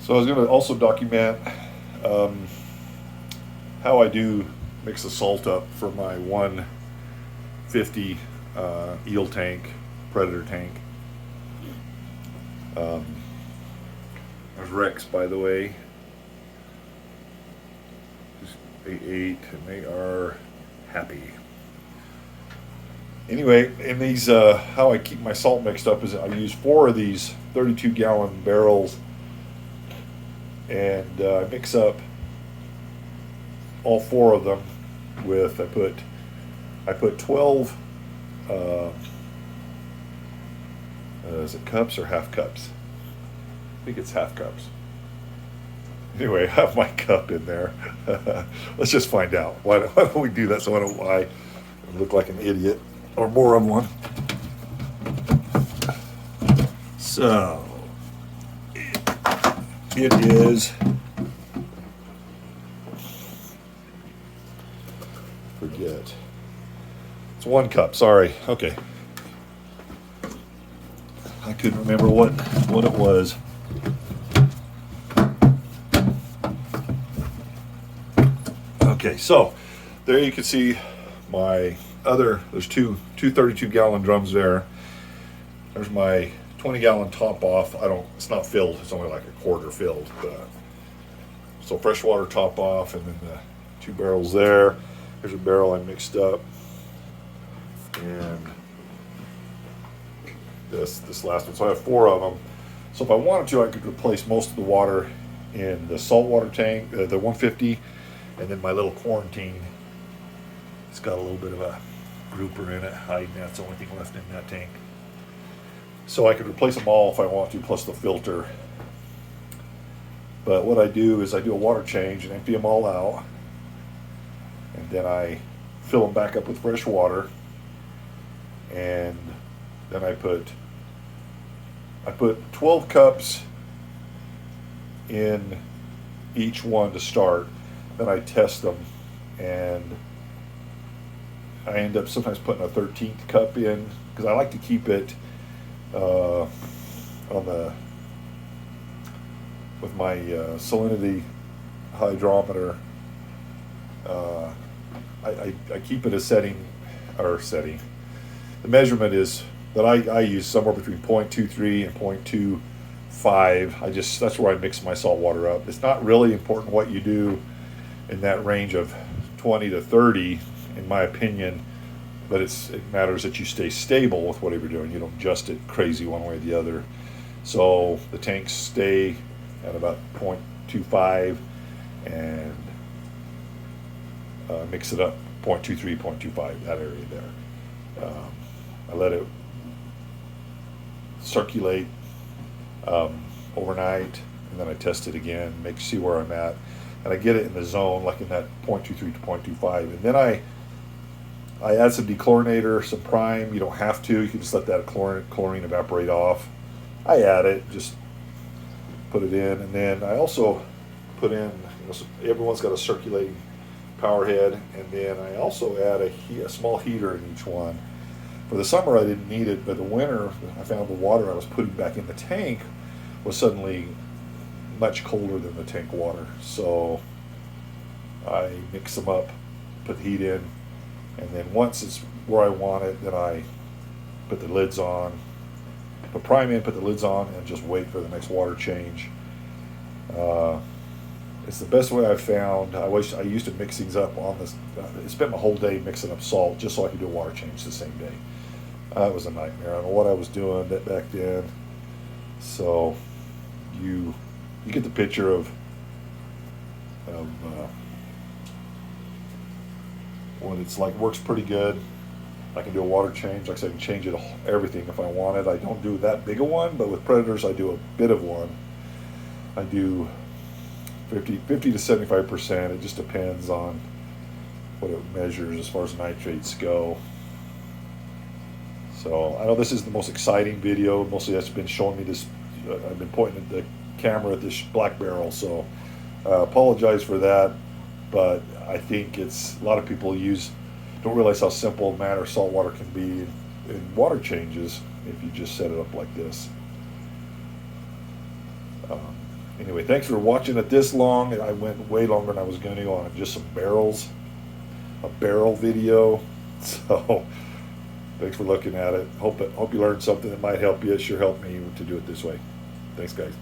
So I was going to also document um, how I do mix the salt up for my 150 eel tank, predator tank. There's Rex, by the way. They ate and they are happy. Anyway, in these, how I keep my salt mixed up is I use 4 of these 32-gallon barrels, and I mix up all 4 of them with I put 12. Is it cups or half cups? I think it's half cups. Anyway, I have my cup in there. Let's just find out. Why don't we do that so I look like an idiot or more of one? So it is, forget, it's 1 cup. Sorry. Okay. I couldn't remember what it was. Okay, so there you can see my other, there's two 32-gallon drums there. There's my 20-gallon top off. It's not filled, it's only like a quarter filled. So freshwater top off, and then the 2 barrels there. There's a barrel I mixed up. And this last one. So I have 4 of them. So if I wanted to, I could replace most of the water in the saltwater tank, the 150, and then my little quarantine. It's got a little bit of a grouper in it, hiding. That's the only thing left in that tank. So I could replace them all if I want to, plus the filter. But what I do is I do a water change and empty them all out, and then I fill them back up with fresh water, and then I put 12 cups in each one to start. Then I test them, and I end up sometimes putting a 13th cup in, because I like to keep it with my salinity hydrometer. I keep it a setting. The measurement is that I use somewhere between 0.23 and 0.25. That's where I mix my salt water up. It's not really important what you do in that range of 20 to 30, in my opinion, but it matters that you stay stable with whatever you're doing. You don't adjust it crazy one way or the other. So the tanks stay at about 0.25, and mix it up 0.23, 0.25, that area there. I let it circulate overnight, and then I test it again, see where I'm at, and I get it in the zone, like in that 0.23 to 0.25, and then I add some dechlorinator, some prime. You don't have to. You can just let that chlorine evaporate off. I add it, just put it in, and then I also put in, everyone's got a circulating power head, and then I also add a small heater in each one. For the summer I didn't need it, but the winter I found the water I was putting back in the tank was suddenly much colder than the tank water. So I mix them up, put the heat in, and then once it's where I want it, then I put the lids on, put prime in, put the lids on, and just wait for the next water change. It's the best way I've found. I used to mix things up on this. I spent my whole day mixing up salt just so I could do a water change the same day. It was a nightmare. I don't know what I was doing back then. So you get the picture of what it's like. Works pretty good. I can do a water change. Like I said, I can change it everything if I wanted. I don't do that big a one, but with predators I do a bit of one. I do 50 to 75%. It just depends on what it measures as far as nitrates go. So I know this is the most exciting video. Mostly that's been showing me this. I've been pointing the camera at this black barrel, so apologize for that. But I think a lot of people don't realize how simple a matter saltwater can be in water changes if you just set it up like this. Anyway, thanks for watching it this long. I went way longer than I was going to on just some barrels, a barrel video. So thanks for looking at it. Hope you learned something that might help you. It sure helped me to do it this way. Thanks, guys.